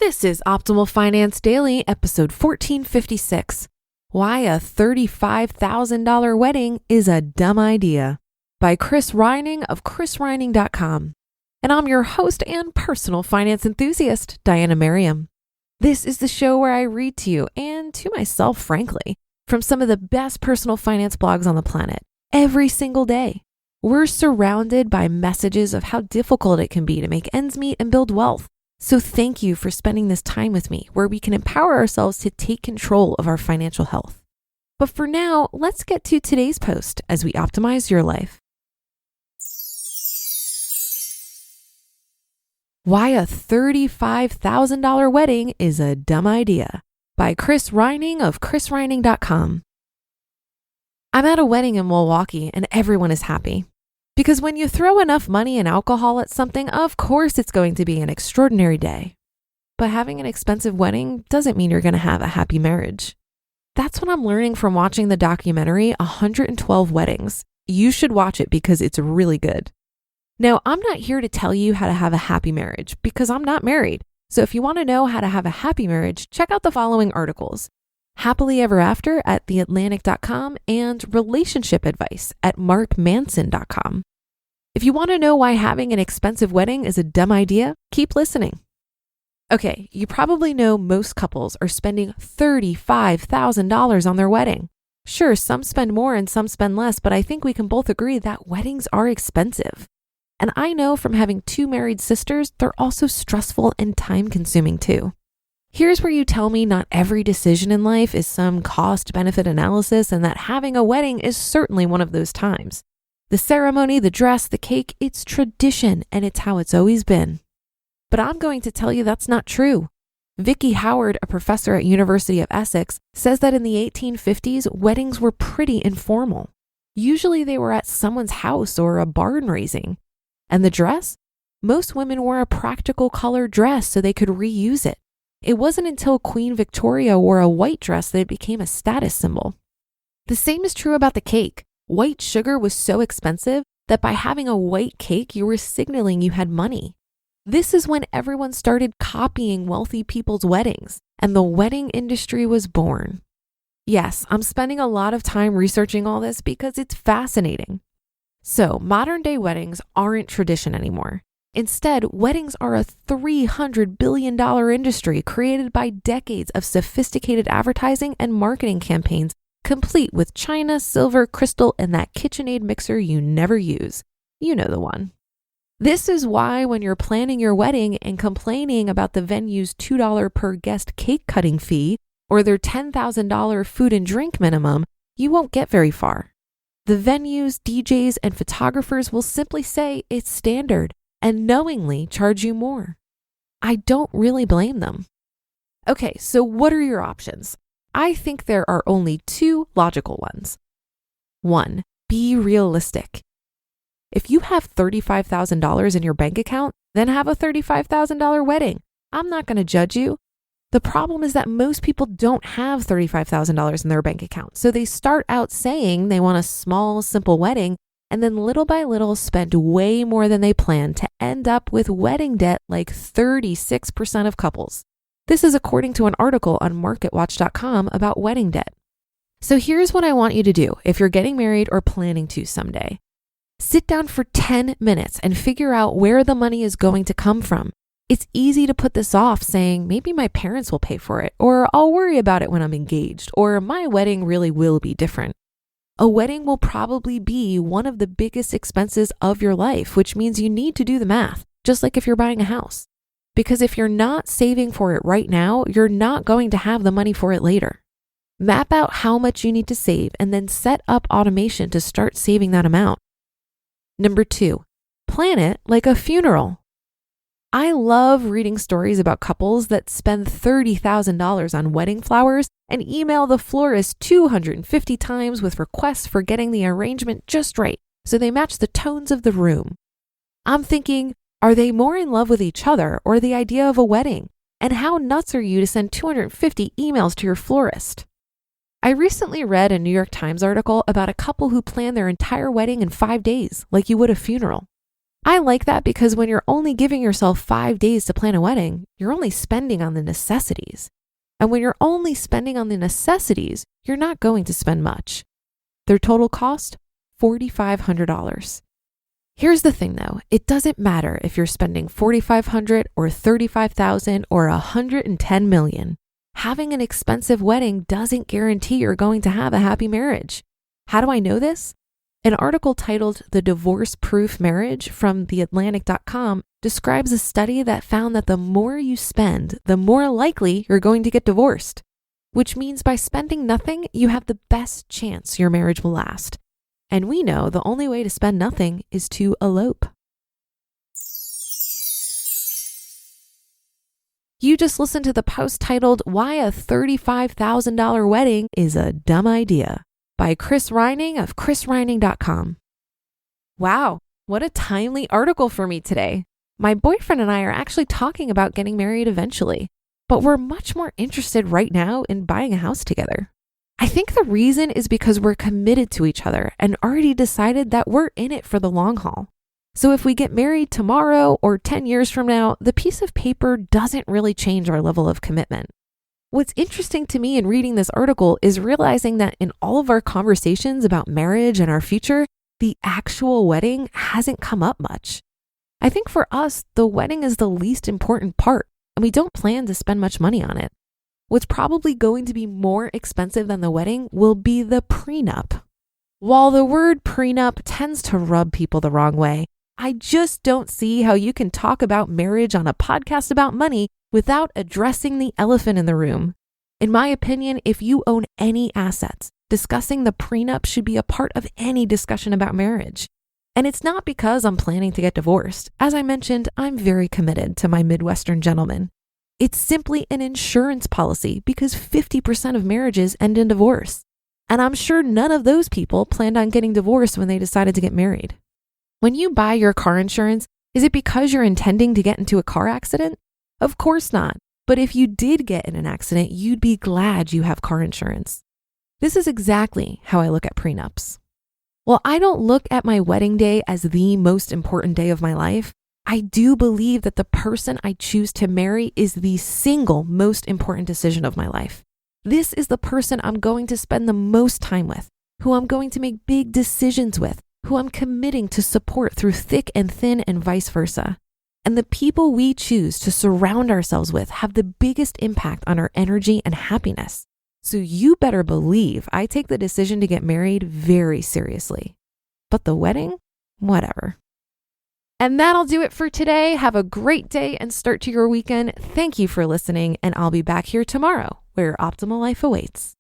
This is Optimal Finance Daily, episode 1456. Why a $35,000 wedding is a dumb idea, by Chris Reining of chrisreining.com. And I'm your host and personal finance enthusiast, Diana Merriam. This is the show where I read to you, and to myself, frankly, from some of the best personal finance blogs on the planet, every single day. We're surrounded by messages of how difficult it can be to make ends meet and build wealth. So thank you for spending this time with me where we can empower ourselves to take control of our financial health. But for now, let's get to today's post as we optimize your life. Why a $35,000 wedding is a dumb idea, by Chris Reining of chrisreining.com. I'm at a wedding in Milwaukee and everyone is happy. Because when you throw enough money and alcohol at something, of course it's going to be an extraordinary day. But having an expensive wedding doesn't mean you're going to have a happy marriage. That's what I'm learning from watching the documentary 112 Weddings. You should watch it because it's really good. Now, I'm not here to tell you how to have a happy marriage because I'm not married. So if you want to know how to have a happy marriage, check out the following articles: Happily Ever After at theatlantic.com and Relationship Advice at markmanson.com. If you want to know why having an expensive wedding is a dumb idea, keep listening. Okay, you probably know most couples are spending $35,000 on their wedding. Sure, some spend more and some spend less, but I think we can both agree that weddings are expensive. And I know from having two married sisters, they're also stressful and time-consuming too. Here's where you tell me not every decision in life is some cost-benefit analysis and that having a wedding is certainly one of those times. The ceremony, the dress, the cake, it's tradition and it's how it's always been. But I'm going to tell you that's not true. Vicky Howard, a professor at University of Essex, says that in the 1850s, weddings were pretty informal. Usually they were at someone's house or a barn raising. And the dress? Most women wore a practical colored dress so they could reuse it. It wasn't until Queen Victoria wore a white dress that it became a status symbol. The same is true about the cake. White sugar was so expensive that by having a white cake, you were signaling you had money. This is when everyone started copying wealthy people's weddings, and the wedding industry was born. Yes, I'm spending a lot of time researching all this because it's fascinating. So, modern day weddings aren't tradition anymore. Instead, weddings are a $300 billion industry created by decades of sophisticated advertising and marketing campaigns, complete with china, silver, crystal, and that KitchenAid mixer you never use. You know the one. This is why when you're planning your wedding and complaining about the venue's $2 per guest cake cutting fee or their $10,000 food and drink minimum, you won't get very far. The venues, DJs, and photographers will simply say it's standard and knowingly charge you more. I don't really blame them. Okay, so what are your options? I think there are only two logical ones. 1, be realistic. If you have $35,000 in your bank account, then have a $35,000 wedding. I'm not going to judge you. The problem is that most people don't have $35,000 in their bank account. So they start out saying they want a small, simple wedding, and then little by little spend way more than they planned to end up with wedding debt like 36% of couples. This is according to an article on marketwatch.com about wedding debt. So here's what I want you to do if you're getting married or planning to someday. Sit down for 10 minutes and figure out where the money is going to come from. It's easy to put this off saying, maybe my parents will pay for it, or I'll worry about it when I'm engaged, or my wedding really will be different. A wedding will probably be one of the biggest expenses of your life, which means you need to do the math, just like if you're buying a house. Because if you're not saving for it right now, you're not going to have the money for it later. Map out how much you need to save and then set up automation to start saving that amount. Number 2, plan it like a funeral. I love reading stories about couples that spend $30,000 on wedding flowers and email the florist 250 times with requests for getting the arrangement just right so they match the tones of the room. I'm thinking, are they more in love with each other or the idea of a wedding? And how nuts are you to send 250 emails to your florist? I recently read a New York Times article about a couple who planned their entire wedding in 5 days, like you would a funeral. I like that because when you're only giving yourself 5 days to plan a wedding, you're only spending on the necessities. And when you're only spending on the necessities, you're not going to spend much. Their total cost, $4,500. Here's the thing though, it doesn't matter if you're spending $4,500 or $35,000 or $110 million. Having an expensive wedding doesn't guarantee you're going to have a happy marriage. How do I know this? An article titled The Divorce Proof Marriage from theatlantic.com describes a study that found that the more you spend, the more likely you're going to get divorced, which means by spending nothing, you have the best chance your marriage will last. And we know the only way to spend nothing is to elope. You just listened to the post titled Why a $35,000 Wedding is a Dumb Idea by Chris Reining of chrisreining.com. Wow, what a timely article for me today. My boyfriend and I are actually talking about getting married eventually, but we're much more interested right now in buying a house together. I think the reason is because we're committed to each other and already decided that we're in it for the long haul. So if we get married tomorrow or 10 years from now, the piece of paper doesn't really change our level of commitment. What's interesting to me in reading this article is realizing that in all of our conversations about marriage and our future, the actual wedding hasn't come up much. I think for us, the wedding is the least important part, and we don't plan to spend much money on it. What's probably going to be more expensive than the wedding will be the prenup. While the word prenup tends to rub people the wrong way, I just don't see how you can talk about marriage on a podcast about money without addressing the elephant in the room. In my opinion, if you own any assets, discussing the prenup should be a part of any discussion about marriage. And it's not because I'm planning to get divorced. As I mentioned, I'm very committed to my Midwestern gentleman. It's simply an insurance policy because 50% of marriages end in divorce. And I'm sure none of those people planned on getting divorced when they decided to get married. When you buy your car insurance, is it because you're intending to get into a car accident? Of course not. But if you did get in an accident, you'd be glad you have car insurance. This is exactly how I look at prenups. While I don't look at my wedding day as the most important day of my life, I do believe that the person I choose to marry is the single most important decision of my life. This is the person I'm going to spend the most time with, who I'm going to make big decisions with, who I'm committing to support through thick and thin and vice versa. And the people we choose to surround ourselves with have the biggest impact on our energy and happiness. So you better believe I take the decision to get married very seriously. But the wedding? Whatever. And that'll do it for today. Have a great day and start to your weekend. Thank you for listening, and I'll be back here tomorrow where your optimal life awaits.